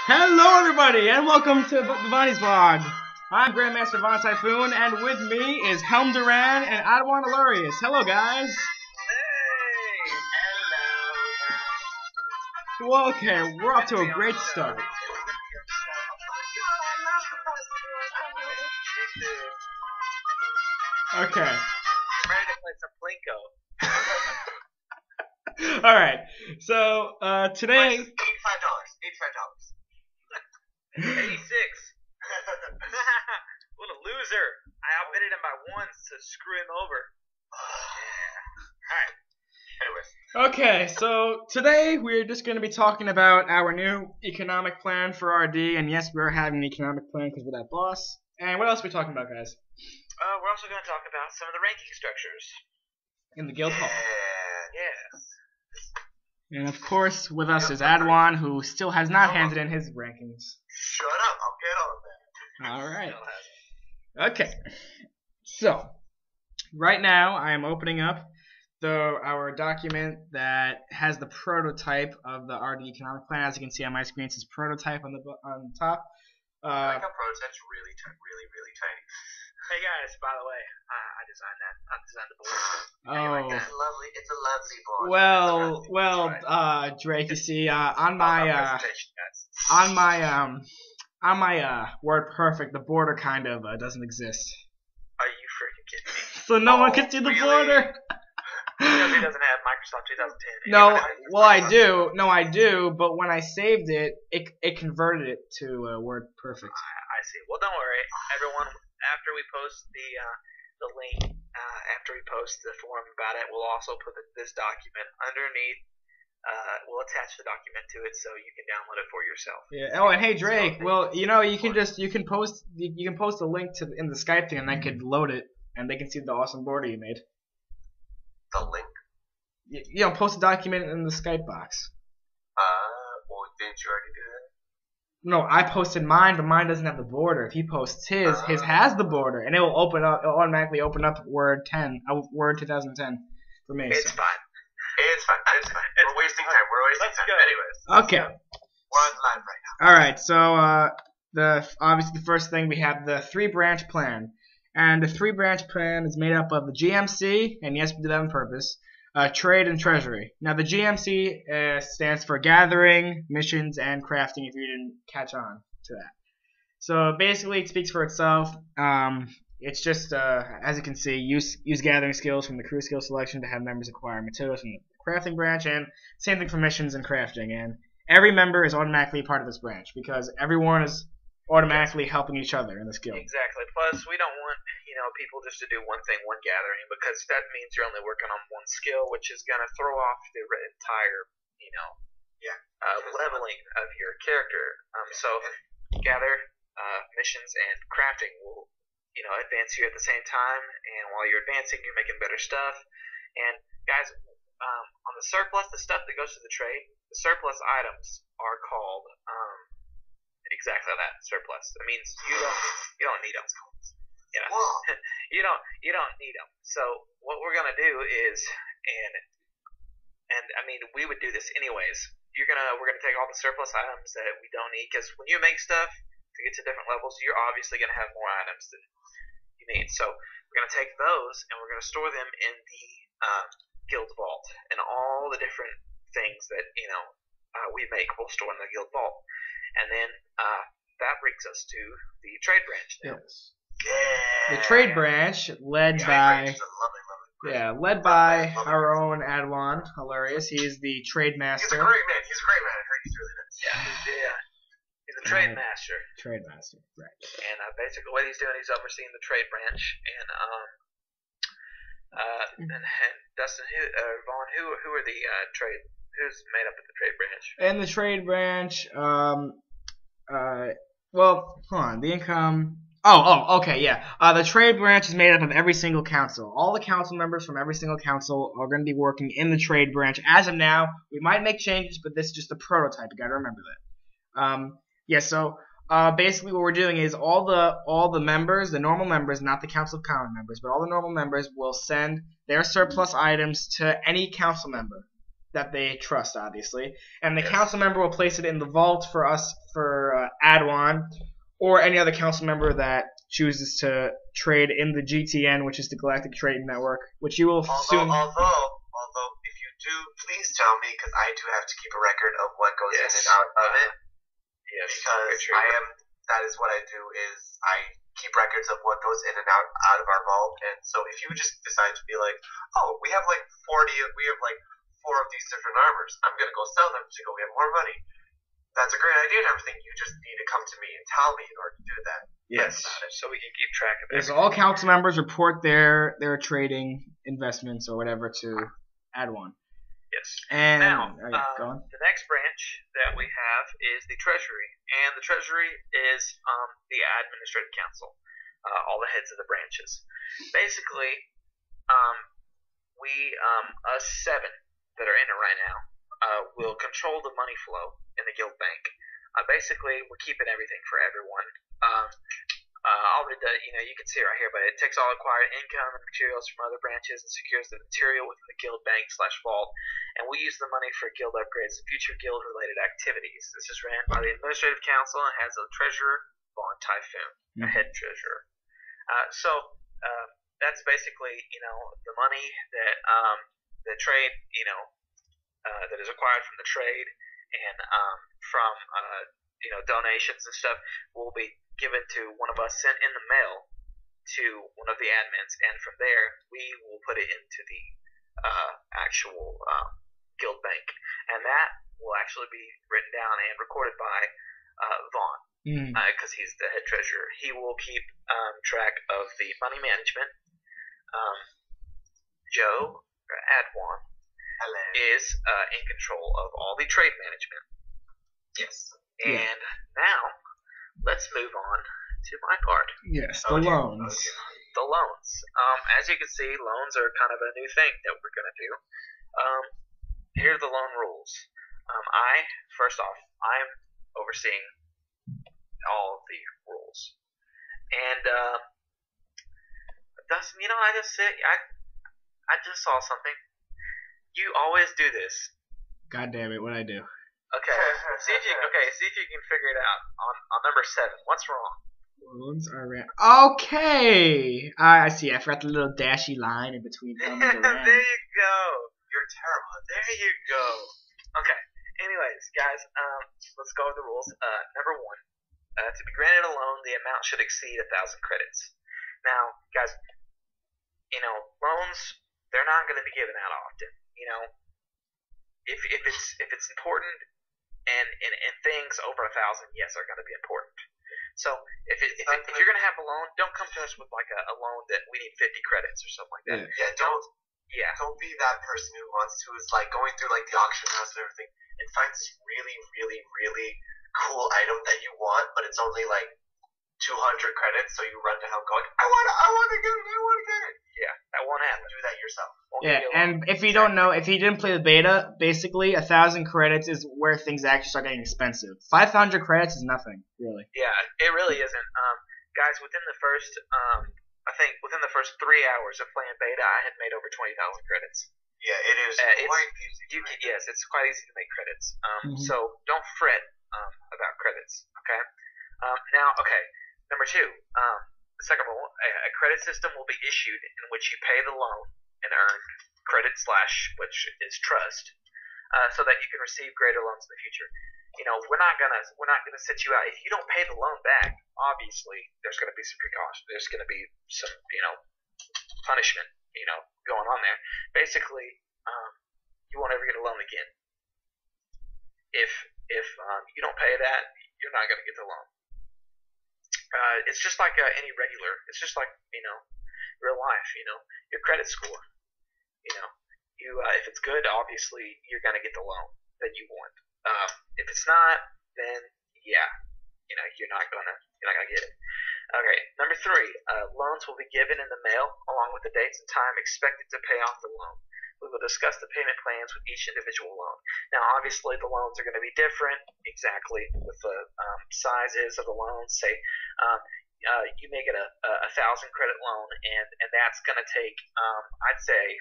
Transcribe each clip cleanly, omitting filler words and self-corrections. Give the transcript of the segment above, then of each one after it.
Hello, everybody, and welcome to Vonny's vlog. I'm Master Von Typhoon, and with me is Helm-Doran and Adwan Aulerious. Hello, guys. Hey! Hello! Well, okay, we're off to a great start. Okay. I'm ready to play some Plinko. Alright, so, today... $85. $85. 86. What a loser. I outbidded him by once to screw him over. Yeah. Alright. Okay, Anyways. so today we're just going to be talking about our new economic plan for RD, and yes, we're having an economic plan because we're that boss. And what else are we talking about, guys? We're also going to talk about some of the ranking structures. In the guild hall. Yes. And of course, with us is Adwan, who still has not handed in his rankings. Shut up. I'll get on that. Alright. Okay. So, right now I am opening up our document that has the prototype of the RD economic plan. As you can see on my screen, it says prototype on the top. I like how prototype's really tiny. Hey guys, by the way, I designed that. I designed the board. Oh. It's a lovely board. Well, Drake, you see, on my Word Perfect, the border kind of doesn't exist. Are you freaking kidding me? So no one can see the border. Because he doesn't have Microsoft 2010. No, well I do. No, I do. But when I saved it, it converted it to Word Perfect. I see. Well, don't worry, everyone. After we post the link, after we post the forum about it, we'll also put this document underneath. We'll attach the document to it so you can download it for yourself. Yeah. Oh, and hey Drake. Well, you know, you can post a link in the Skype thing, and I could load it, and they can see the awesome border you made. The link? You know, post a document in the Skype box. Well, didn't you already do that? No, I posted mine, but mine doesn't have the border. If he posts his has the border, and it will automatically open up Word 2010 for me. It's fine. It's fine. We're wasting time. Let's go. Anyways. Okay. We're on live right now. Alright, so obviously the first thing we have the 3-branch plan. And the 3-branch plan is made up of the GMC, and yes, we did that on purpose, trade and treasury. Now the GMC stands for gathering, missions, and crafting, if you didn't catch on to that. So basically it speaks for itself. It's just, as you can see, use gathering skills from the crew skill selection to have members acquire materials from the crafting branch, and same thing for missions and crafting. And every member is automatically part of this branch because everyone is automatically helping each other in the skill. Exactly. Plus, we don't want people just to do one thing, one gathering, because that means you're only working on one skill, which is going to throw off the entire leveling of your character. So gather, missions, and crafting will advance you at the same time, and while you're advancing, you're making better stuff. And guys, on the surplus, the stuff that goes to the trade, the surplus items are called exactly that, surplus. That means you don't need them. You don't need them. So what we're gonna do is, and I mean we would do this anyways. We're gonna take all the surplus items that we don't need, because when you make stuff to get to different levels, you're obviously gonna have more items than you need. So we're gonna take those and we're gonna store them in the guild vault, and all the different things that we make we'll store in the guild vault, and then that brings us to the trade branch now. Yes. Yeah. The trade branch, led by our own Adwan Aulerious. He's the trade master. He's a great man. I heard he's really nice. Yeah. He's a trade master. Trade master, right. And basically what he's doing, he's overseeing the trade branch. And Dustin, Vaughn, who are the trade? Who's made up of the trade branch? And the trade branch, well, hold on. The income. Okay, yeah. The trade branch is made up of every single council. All the council members from every single council are going to be working in the trade branch. As of now, we might make changes, but this is just a prototype. You got to remember that. Yeah. So basically, what we're doing is all the members, the normal members, not the council of common members, but all the normal members will send their surplus items to any council member. that they trust, obviously, and the council member will place it in the vault for Adwan, or any other council member that chooses to trade in the GTN, which is the Galactic Trading Network, which you will soon. Although, if you do, please tell me, because I do have to keep a record of what goes in and out of it. Yes, because that is what I do, is I keep records of what goes in and out of our vault. And so if you just decide to be like, oh, we have like 4 of these different armors, I'm going to go sell them to go get more money. That's a great idea and everything. You just need to come to me and tell me in order to do that. Yes, so we can keep track of it. So all council members report their trading investments or whatever to Adwan. Yes. And now, go on. the next branch that we have is the Treasury, and the Treasury is the Administrative Council, all the heads of the branches. Basically, us 7 that are in it right now, will control the money flow in the guild bank. Basically, we're keeping everything for everyone. All it does, you can see it right here, but it takes all acquired income and materials from other branches and secures the material within the guild bank / vault, and we use the money for guild upgrades and future guild-related activities. This is ran by the Administrative Council and has a treasurer, Von Typhoon, a head treasurer. That's basically, the money that the trade, that is acquired from the trade and from donations and stuff will be given to one of us, sent in the mail to one of the admins, and from there we will put it into the actual guild bank, and that will actually be written down and recorded by Vaughn, because he's the head treasurer. He will keep track of the money management. Joe Adwan is in control of all the trade management. Yes. And now, let's move on to my part. Yes, the loans. The loans. As you can see, loans are kind of a new thing that we're going to do. Here are the loan rules. First off, I'm overseeing all of the rules. And, I just saw something. You always do this. God damn it, what'd I do? Okay, see if you can figure it out on number 7. What's wrong? Loans are okay. I see. I forgot the little dashy line in between Helm and Doran. There you go. You're terrible. There you go. Okay. Anyways, guys, let's go over the rules. Number 1, to be granted a loan, the amount should exceed 1,000 credits. Now, guys, loans, they're not going to be given out often. If it's important. And things over 1,000, yes, are going to be important. So if you're going to have a loan, don't come to us with like a loan that we need 50 credits or something like that. Yeah, don't be that person who is like going through like the auction house and everything and finds this really, really, really cool item that you want, but it's only like 200 credits, so you run to him going, I want to get it. Yeah, that won't happen. Do that yourself. And if you don't know, if you didn't play the beta, basically 1,000 credits is where things actually start getting expensive. 500 credits is nothing, really. Yeah, it really isn't. Guys, within the first, within the first 3 hours of playing beta, I had made over 20,000 credits. Yeah, it is quite easy. Yes, it's quite easy to make credits. So don't fret about credits. Okay. Number 2. The second rule: a credit system will be issued in which you pay the loan and earn credit / which is trust, so that you can receive greater loans in the future. We're not gonna set you out if you don't pay the loan back. Obviously, there's gonna be some precaution. There's gonna be some punishment going on there. Basically, you won't ever get a loan again. If you don't pay that, you're not gonna get the loan. It's just like any regular. It's just like real life. Your credit score. If it's good, obviously you're gonna get the loan that you want. If it's not, then yeah, you're not gonna get it. Okay, number 3. Loans will be given in the mail along with the dates and time expected to pay off the loan. We will discuss the payment plans with each individual loan. Now, obviously, the loans are going to be different, exactly, with the sizes of the loans. Say, you may get a 1,000 credit loan, and that's going to take, I'd say,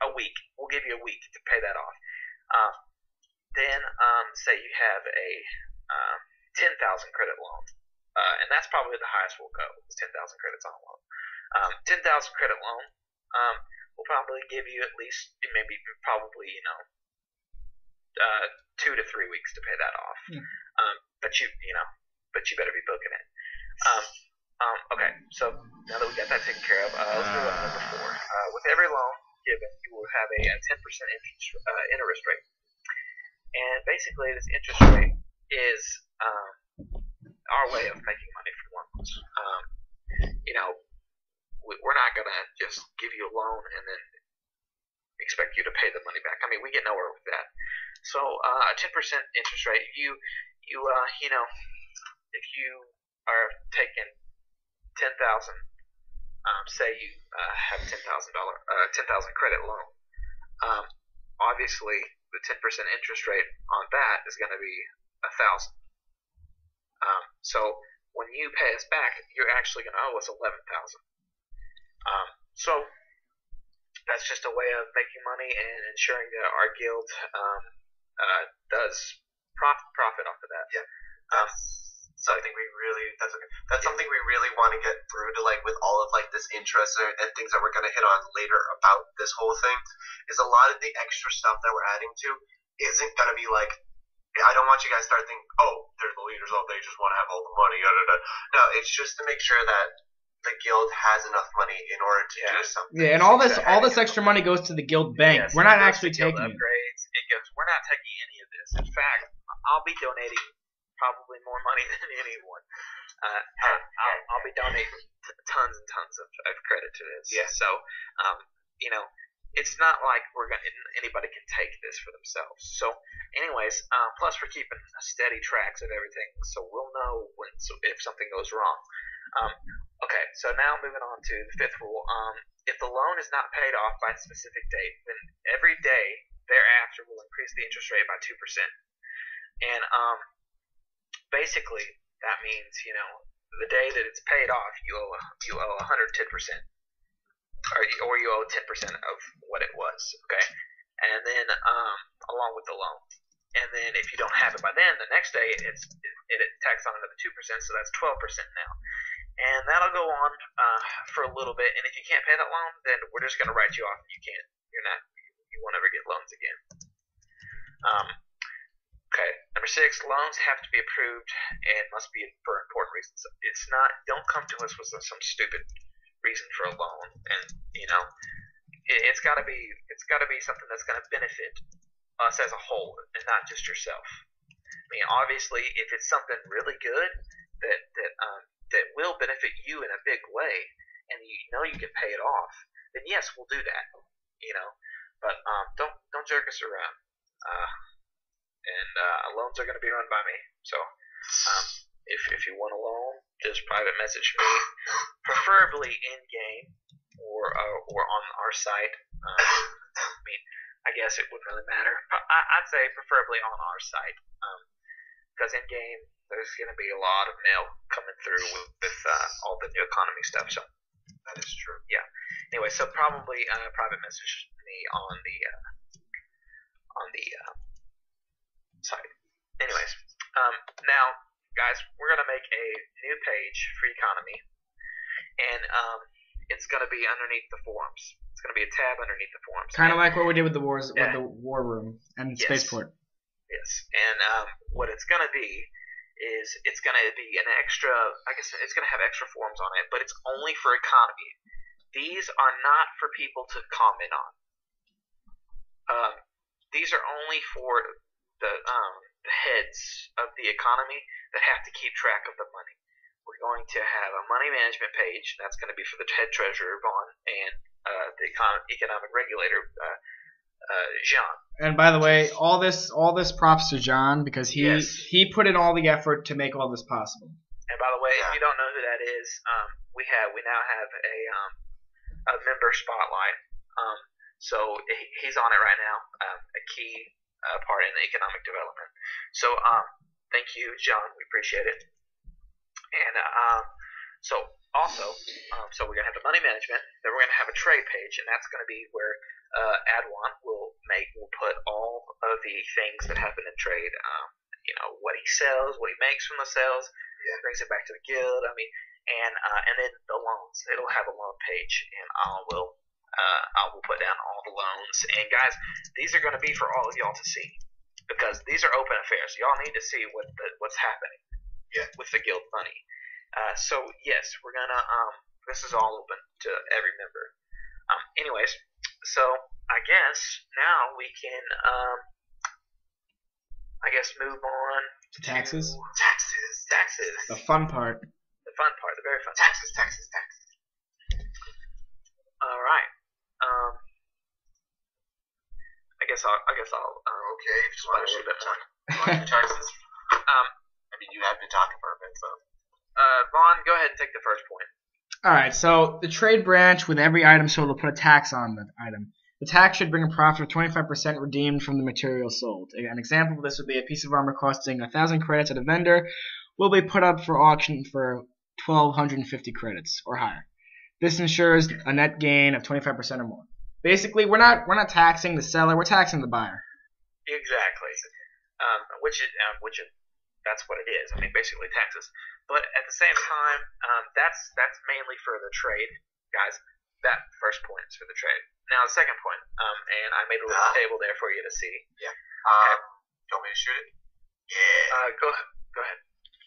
a week. We'll give you a week to pay that off. Then say you have a 10,000 credit loan, and that's probably the highest we'll go. Is 10,000 credits on a loan. 10,000 credit loan will probably give you at least probably 2 to 3 weeks to pay that off. But you better be booking it. Okay, so now that we got that taken care of, let's move on to number 4. With every loan given, you will have a 10% interest rate. And basically, this interest rate is our way of making money from loans. We're not going to just give you a loan and then expect you to pay the money back. I mean, we get nowhere with that. So a 10% interest rate, if you are taking 10,000, say you have $10,000 credit loan, obviously the 10% interest rate on that is going to be $1,000. So when you pay us back, you're actually going to owe us $11,000. So that's just a way of making money and ensuring that our guild does profit off of that. Yeah. Something we really that's something we really want to get through to, like, with all of like this interest and things that we're going to hit on later about this whole thing, is a lot of the extra stuff that we're adding to isn't going to be like, I don't want you guys to start thinking, oh, they're the leaders, oh, they just want to have all the money. No, it's just to make sure that the guild has enough money in order to do something. Yeah, and all this extra money goes to the guild bank. Yes, we're not actually taking it. Upgrades. We're not taking any of this. In fact, I'll be donating probably more money than anyone. I'll be donating tons and tons of credit to this. Yeah. So, it's not like anybody can take this for themselves. So, anyways, plus we're keeping steady tracks of everything, so we'll know if something goes wrong. Okay, so now moving on to the 5th rule. If the loan is not paid off by a specific date, then every day thereafter will increase the interest rate by 2%. And basically, that means, the day that it's paid off, you owe 110%, or you owe 10% of what it was, okay? And then, along with the loan. And then if you don't have it by then, the next day it tacks on another 2%, so that's 12% now. And that'll go on for a little bit, and if you can't pay that loan, then we're just going to write you off, and you won't ever get loans again. Okay, number 6, loans have to be approved and must be for important reasons. Don't come to us with some stupid reason for a loan, and it's got to be something that's going to benefit us as a whole and not just yourself. I mean, obviously, if it's something really good that will benefit you in a big way, and you can pay it off, then yes, we'll do that. But don't jerk us around. And loans are going to be run by me. So if you want a loan, just private message me, preferably in game or on our site. I guess it wouldn't really matter. I'd say preferably on our site, because in game there's going to be a lot of mail coming through with all the new economy stuff. So that is true. Yeah. Anyway, so probably private message me on the site. Anyways, now guys, we're gonna make a new page for economy, and it's gonna be underneath the forums. It's gonna be a tab underneath the forums. Kind of like what we did with the with the war room and spaceport. Yes, and what it's gonna be is it's gonna be an extra. I guess it's gonna have extra forums on it, but it's only for economy. These are not for people to comment on. These are only for the heads of the economy that have to keep track of the money. We're going to have a money management page. That's going to be for the head treasurer, Vaughn, and the economic regulator, Jean. And by the way, all this props to John, because he put in all the effort to make all this possible. And by the way, if you don't know who that is, we now have a member spotlight. So he's on it right now, a key part in the economic development. So thank you, John. We appreciate it. And so we're gonna have the money management. Then we're gonna have a trade page, and that's gonna be where Adwan will put all of the things that happen in trade. What he sells, what he makes from the sales, brings it back to the guild. And then the loans. It'll have a loan page, and I will put down all the loans. And guys, these are going to be for all of y'all to see, because these are open affairs. Y'all need to see what's happening with the guild money. So yes, we're gonna. This is all open to every member. Anyways, so I guess now we can. Move on to taxes. Taxes. The fun part. The very fun. Taxes. All right. I guess I'll. Okay, if you just want to a little bit more. taxes. You have been talking for a bit, so. Vaughn, go ahead and take the first point. Alright, so the trade branch with every item sold will put a tax on the item. The tax should bring a profit of 25% redeemed from the material sold. An example of this would be a piece of armor costing 1,000 credits at a vendor will be put up for auction for 1,250 credits or higher. This ensures a net gain of 25% or more. Basically, we're not taxing the seller, we're taxing the buyer. Exactly. Which that's what it is. Basically taxes. But at the same time, that's mainly for the trade, guys. That first point is for the trade. Now the second point, and I made a little table there for you to see. Yeah. Okay. You want me to shoot it? Yeah. Go ahead.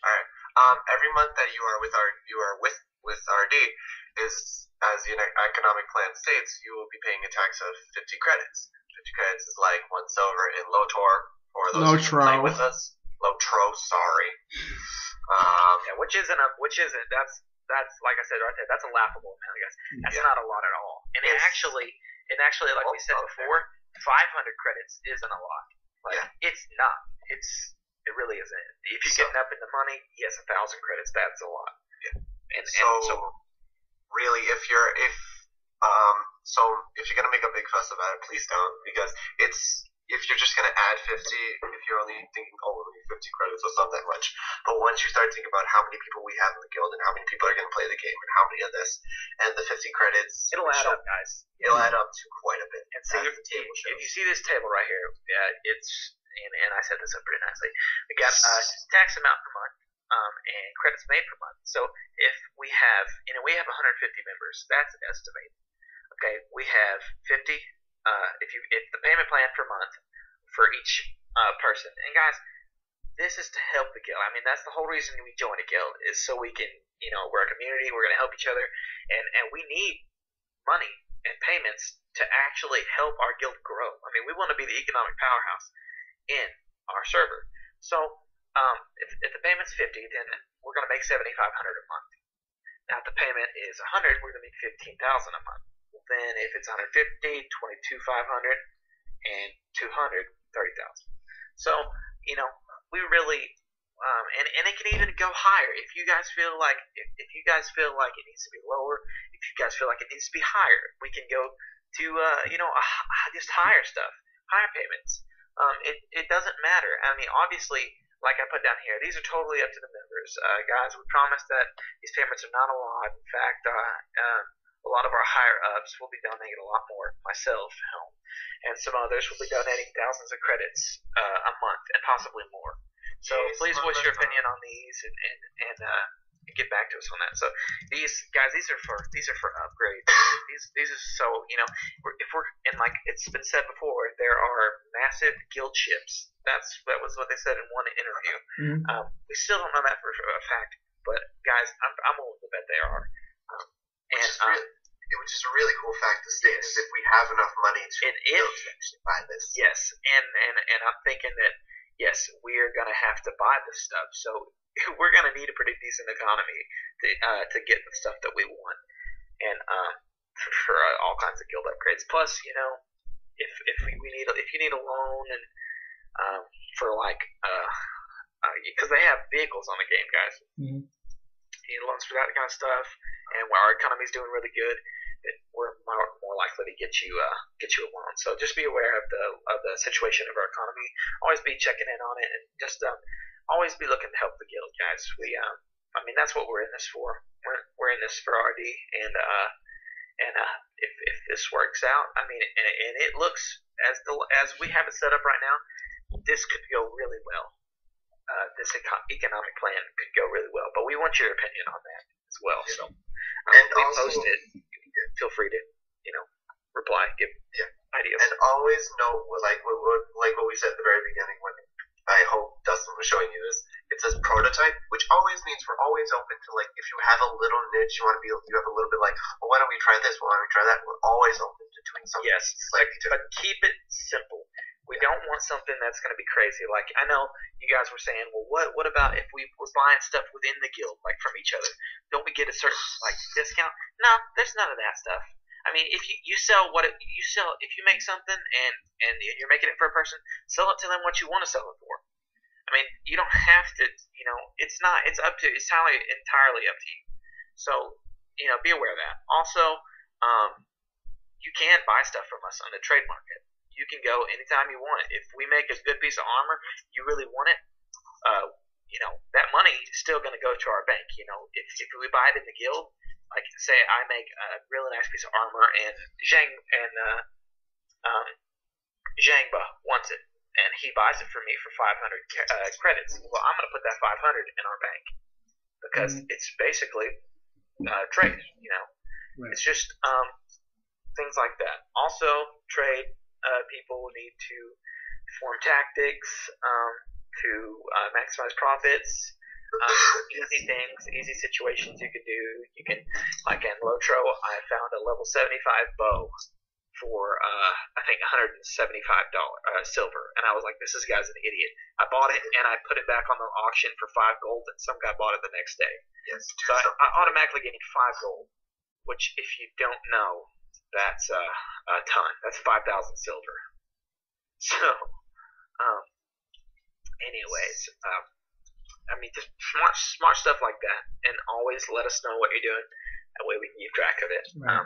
All right. Every month that you are with RD is, as the economic plan states, you will be paying a tax of 50 credits. 50 credits is like 1 silver in Lotor for those who play with us. Lotro, sorry. Which isn't. That's like I said right there. That's a laughable amount, guys. That's not a lot at all. And it actually, like we said before, 500 credits isn't a lot. It's not. It really isn't. If you're getting up in the money, yes, 1,000 credits. That's a lot. Yeah. And so really, if you're gonna make a big fuss about it, please don't, because if you're just going to add 50, if you're only thinking, only 50 credits, that's not that much. But once you start thinking about how many people we have in the guild and how many people are going to play the game and how many of this, and the 50 credits, it'll add up, guys. It'll add up to quite a bit. And so if you see this table right here, and I set this up pretty nicely. We got tax amount per month, and credits made per month. So if we have 150 members, that's estimated. Okay, we have 50. If the payment plan per month for each person, and guys, this is to help the guild. That's the whole reason we join a guild, is so we can, we're a community, we're going to help each other, and we need money and payments to actually help our guild grow. We want to be the economic powerhouse in our server. So if the payment's 50, then we're going to make 7,500 a month. Now if the payment is 100, we're going to make 15,000 a month. Then if it's 150, 22,500, and 200, 30,000. So, we really, and it can even go higher if you guys feel like it needs to be lower. If you guys feel like it needs to be higher, we can go to just higher stuff, higher payments. It doesn't matter. Obviously, like I put down here, these are totally up to the members, guys. We promise that these payments are not a lot. In fact, a lot of our higher ups will be donating a lot more. Myself, Helm, and some others will be donating thousands of credits a month, and possibly more. So please voice your opinion on these and get back to us on that. So these are for upgrades. These are so if we're, and like it's been said before, there are massive guild ships. That was what they said in one interview. Mm-hmm. We still don't know that for a fact, but guys, I'm willing to bet they are. Which is a really cool fact to state, is if we have enough money to actually buy this. Yes, and I'm thinking that, yes, we are going to have to buy this stuff, so we're going to need a pretty decent economy to get the stuff that we want, and for all kinds of guild upgrades. Plus, if you need a loan and for because they have vehicles on the game, guys. Mm-hmm. You need loans for that kind of stuff, and our economy is doing really good, then we're more likely to get you a loan. So just be aware of the situation of our economy. Always be checking in on it, and just always be looking to help the guild, guys. That's what we're in this for. We're in this for RD, And if this works out, I mean, and it looks as we have it set up right now, this could go really well. This economic plan could go really well. But we want your opinion on that as well. So and we also, post it. Feel free to reply, give ideas. And always note, like what we said at the very beginning, when I hope Dustin was showing you this, it says prototype, which always means we're always open to, like, if you have a little niche, you have a little bit like, well, why don't we try this? Why don't we try that? We're always open to doing something slightly different. But keep it simple. We don't want something that's going to be crazy. Like, I know you guys were saying, well, what about if we were buying stuff within the guild, like from each other? Don't we get a certain discount? No, there's none of that stuff. I mean, if you sell if you make something and you're making it for a person, sell it to them what you want to sell it for. I mean, you don't have to. It's entirely up to you. So, be aware of that. Also, you can buy stuff from us on the trade market. You can go anytime you want it. If we make a good piece of armor, you really want it, that money is still going to go to our bank. If we buy it in the guild, like say I make a really nice piece of armor and Zhangba wants it, and he buys it for me for 500 credits. Well, I'm going to put that 500 in our bank because it's basically trade. Right. It's just things like that. Also, trade. People need to form tactics to maximize profits. Easy things, easy situations you can do. You can, like in Lotro, I found a level 75 bow for I think $175 silver, and I was like, this guy's an idiot. I bought it and I put it back on the auction for 5 gold, and some guy bought it the next day. Yes, so I automatically gained 5 gold, which if you don't know, that's a ton. That's 5,000 silver. So, anyways, I mean, just smart stuff like that, and always let us know what you're doing. That way we can keep track of it. Right.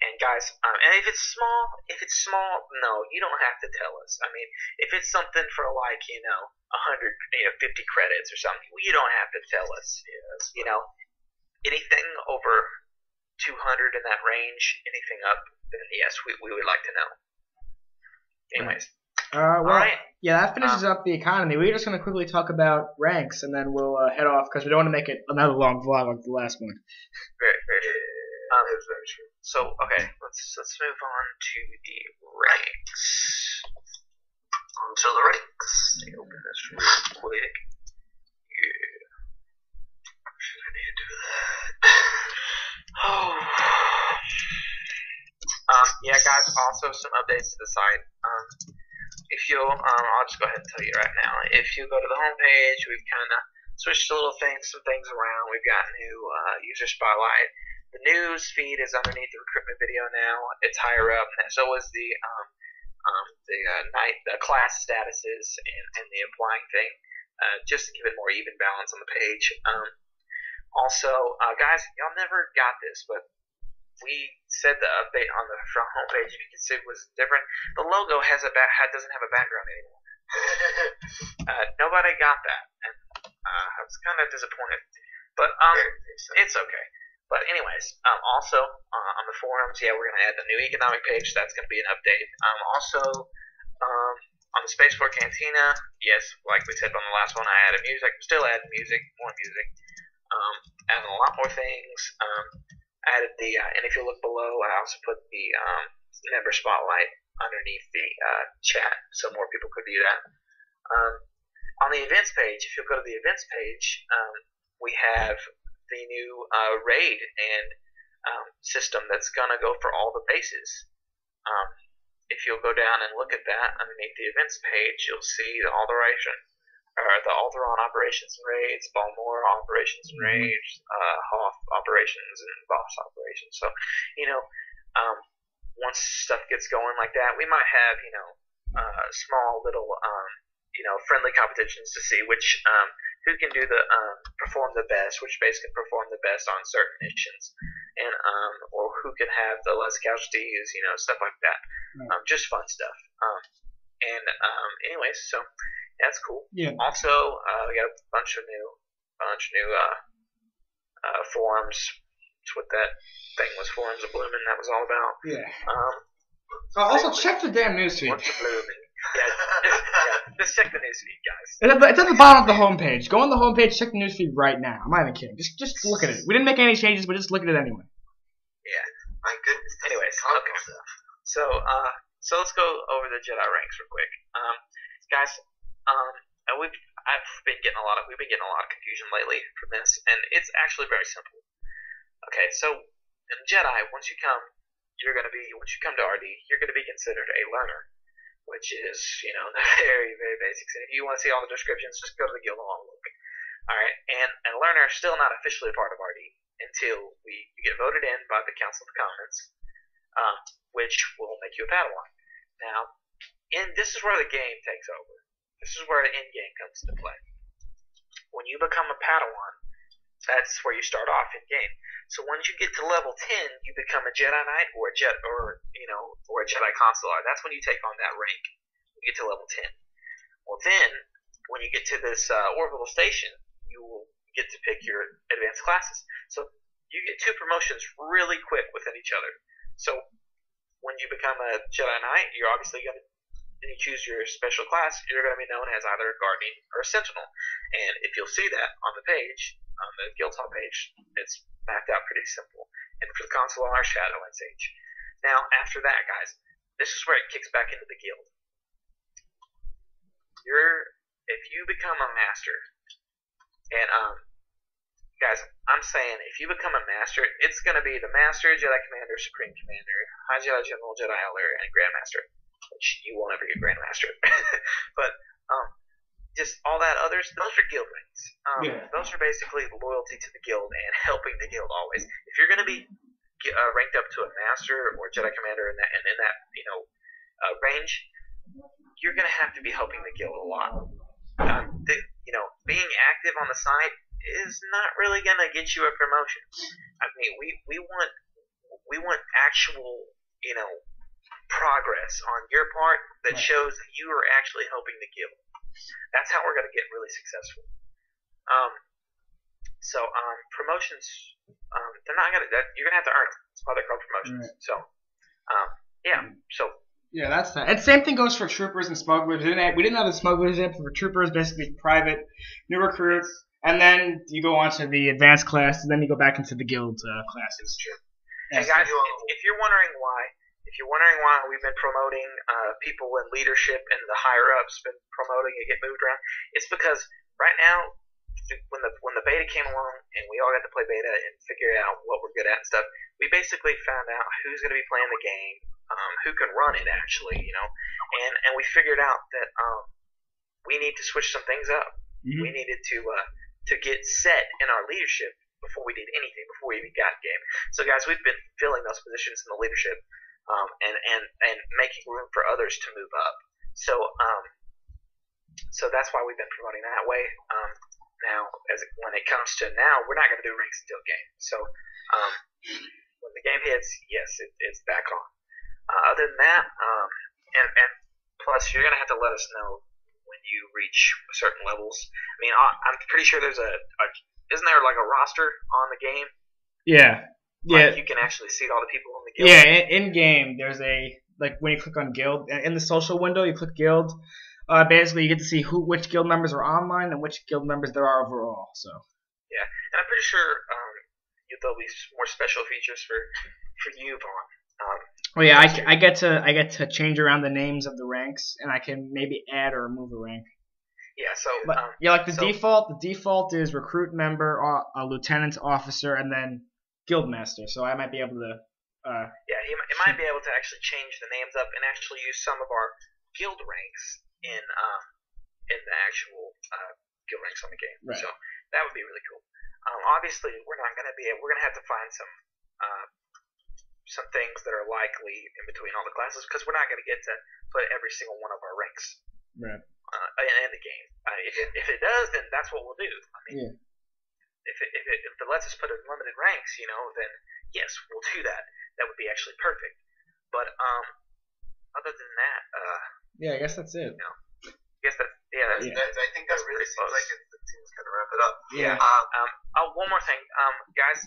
And guys, and if it's small, no, you don't have to tell us. I mean, if it's something for like 150 credits or something, you don't have to tell us. Anything over 200 in that range, anything up, then yes, we would like to know. Anyways. All right. Yeah, that finishes up the economy. We're just going to quickly talk about ranks, and then we'll head off because we don't want to make it another long vlog like the last one. Very, very true. That was very true. So, okay, let's move on to the ranks. To the ranks. Let me open this real quick. Yeah. Should I need to do that? Yeah, guys, also some updates to the site. If you'll, I'll just go ahead and tell you right now. If you go to the homepage, we've kind of switched some things around. We've got new user spotlight. The news feed is underneath the recruitment video now. It's higher up, and so is the class statuses and the applying thing, just to give it more even balance on the page. Also, guys, y'all never got this, but we said the update on the front homepage, if you can see, was different. The logo doesn't have a background anymore. Nobody got that, and I was kind of disappointed. But it's okay. But anyways, also on the forums, yeah, we're gonna add the new economic page. So that's gonna be an update. Also, on the Spaceport Cantina, yes, like we said on the last one, I added music. I'm still adding music, more music. Adding a lot more things. Added and if you look below, I also put the member spotlight underneath the chat, so more people could view that. On the events page, if you'll go to the events page, we have the new raid and system that's gonna go for all the bases. If you'll go down and look at that underneath the events page, you'll see the Alderon operations and raids, Balmore operations and raids, Hoth operations and boss operations. So, once stuff gets going like that, we might have, small little, friendly competitions to see which, who can do perform the best, which base can perform the best on certain missions, and, or who can have the less casualties, stuff like that. Just fun stuff. Anyways, so. That's cool. Yeah. Also, we got a bunch of new forums That's what that thing was for. It was a blooming. That was all about. Yeah. Also, check the damn newsfeed. What's a blooming? Yeah, just check the newsfeed, guys. It's at the bottom of the homepage. Go on the homepage, check the newsfeed right now. I'm not even kidding. Just look at it. We didn't make any changes, but just look at it anyway. Yeah. My goodness. Anyways, okay. So let's go over the Jedi ranks real quick. Guys, we've been getting a lot of confusion lately from this, and it's actually very simple. Okay, so in Jedi, once you come to RD, you're gonna be considered a learner, which is, the very, very basics. And if you want to see all the descriptions, just go to the Guild Hall and look. Alright, and a learner is still not officially a part of RD until you get voted in by the Council of the Commons, which will make you a Padawan. Now, this is where the game takes over. This is where the end game comes into play. When you become a Padawan, that's where you start off in game. So once you get to level 10, you become a Jedi Knight or a Jedi Consular. That's when you take on that rank. You get to level 10. Well, then when you get to this orbital station, you will get to pick your advanced classes. So you get 2 promotions really quick within each other. So when you become a Jedi Knight, you're obviously going to, and you choose your special class, you're going to be known as either a Guardian or a Sentinel. And if you'll see that on the page, on the Guild Hall page, it's mapped out pretty simple. And for the Consular, Shadow and Sage. Now, after that, guys, this is where it kicks back into the guild. If you become a master, and guys, I'm saying if you become a master, it's going to be the Master, Jedi Commander, Supreme Commander, High Jedi General, Jedi Elder, and Grandmaster, which you won't ever get Grandmaster. But just all that others, those are guild ranks. Those are basically loyalty to the guild and helping the guild always. If you're going to be ranked up to a Master or Jedi Commander in that range, you're going to have to be helping the guild a lot. Being active on the site is not really going to get you a promotion. I mean, we want actual, progress on your part that shows that you are actually helping the guild. That's how we're going to get really successful. Promotions, they're not going to. You're going to have to earn them. That's why they're called promotions. Right. Yeah, that's that. And same thing goes for troopers and smugglers. We didn't have the smugglers yet, but for troopers, basically private, new recruits, and then you go on to the advanced class, and then you go back into the guild classes. True. And guys, if you're wondering why we've been promoting people in leadership and the higher ups been promoting and get moved around, it's because right now, when the beta came along and we all got to play beta and figure out what we're good at and stuff, we basically found out who's going to be playing the game, who can run it actually, and we figured out that we need to switch some things up. Mm-hmm. We needed to get set in our leadership before we did anything, before we even got game. So guys, we've been filling those positions in the leadership and making room for others to move up. So that's why we've been promoting that way. Now, when it comes to now, we're not going to do ranks until game. So when the game hits, yes, it's back on. Other than that, and plus, you're going to have to let us know when you reach certain levels. I mean, I'm pretty sure there's isn't there like a roster on the game? Yeah. Like you can actually see all the people in the guild. Yeah, in game, there's when you click on guild, in the social window, you click guild. Basically, you get to see which guild members are online and which guild members there are overall. So. Yeah, and I'm pretty sure there'll be more special features for you, Vaughn. I get to change around the names of the ranks, and I can maybe add or remove a rank. Yeah. So. The default is recruit member, lieutenant, officer, and then guild master. So I might be able to. He might be able to actually change the names up and actually use some of our guild ranks in the actual guild ranks on the game. Right. So that would be really cool. Obviously, we're going to have to find some things that are likely in between all the classes because we're not going to get to put every single one of our ranks in the game. If it does, then that's what we'll do. I mean, if it lets us put unlimited ranks, then yes, we'll do that. That would be actually perfect. But other than that, I guess that's it. I think that really seems like it seems kind of wrap it up. Yeah. One more thing, guys.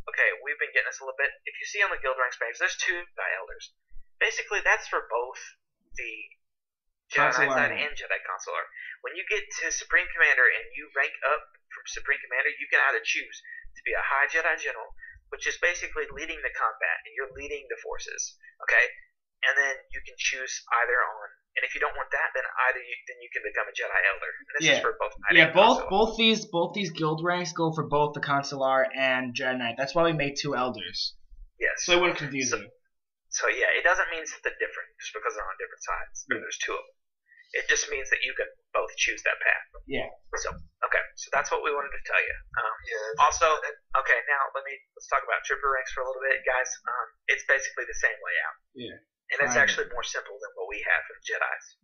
Okay, we we've been getting this a little bit. If you see on the guild ranks page, there's 2 Jedi Elders. Basically, that's for both the Jedi Knight side and Jedi Consular. When you get to Supreme Commander and you rank up from Supreme Commander, you can either choose to be a High Jedi General, which is basically leading the combat, and you're leading the forces, okay? And then you can choose either on, and if you don't want that, then you can become a Jedi Elder. And this is for both Knight and Consular. both these guild ranks go for both the Consular and Jedi Knight. That's why we made 2 Elders. Yes. So it wouldn't confuse you. So yeah, it doesn't mean something different just because they're on different sides. Yeah. There's 2 of them. It just means that you can both choose that path. Yeah. So so that's what we wanted to tell you. Also, okay, now let's talk about trooper ranks for a little bit, guys. It's basically the same layout. Yeah. And it's actually more simple than what we have for the Jedis.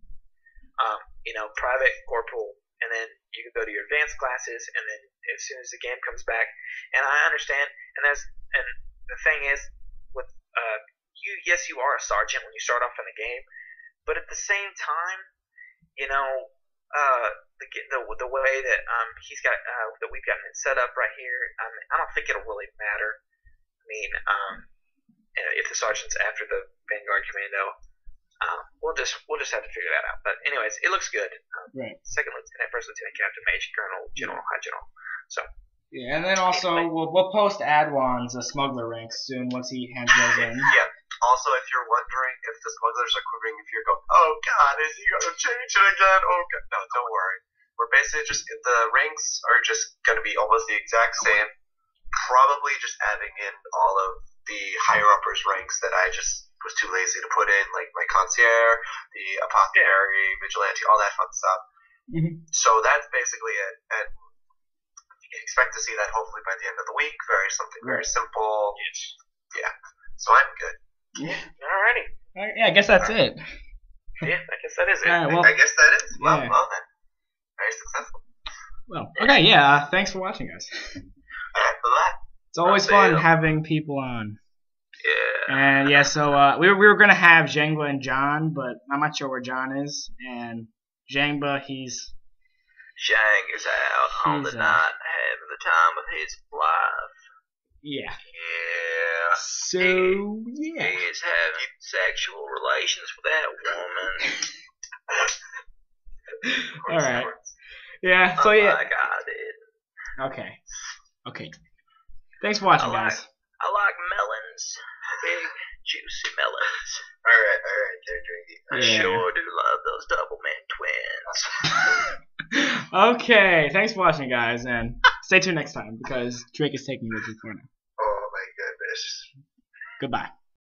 Private, corporal, and then you can go to your advanced classes, and then as soon as the game comes back, and I understand, and the thing is, with you are a sergeant when you start off in the game, but at the same time, the way that he's got that we've gotten it set up right here, I don't think it'll really matter. I mean, if the sergeant's after the Vanguard Commando, we'll just have to figure that out. But anyways, it looks good. Right. Second lieutenant, first lieutenant, captain, major, colonel, general, high general. So. Yeah, and then also we'll post Adwan's smuggler ranks soon once he hands those in. Yeah. Also, if you're wondering if the smugglers are quivering, if you're going, oh god, is he going to change it again? Oh god, no, don't worry. We're basically the ranks are just going to be almost the exact same. Probably just adding in all of the higher uppers ranks that I just was too lazy to put in, like my concierge, the apothecary, vigilante, all that fun stuff. Mm-hmm. So that's basically it. And you can expect to see that hopefully by the end of the week. Very simple. Yes. Yeah. So I'm good. Yeah. Alrighty. Yeah, I guess that's it. Yeah, I guess that is it. All right, well, I guess that is. Well then. Very successful. Well, okay, yeah. Thanks for watching, guys. Bye. It's always fun having people on. Yeah. And yeah, so we were gonna have Jangba and John, but I'm not sure where John is. And Jangba, Zhang is out on the night having the time of his life. Yeah. Yeah. So yeah. He is having sexual relations with that woman. All right. Yeah. So yeah. Like I did. Okay. Thanks for watching, guys. I like melons. Big, juicy melons. Alright, they're drinking. I sure do love those double man twins. Okay, thanks for watching, guys, and stay tuned next time because Drake is taking over for now. Oh my goodness. Goodbye.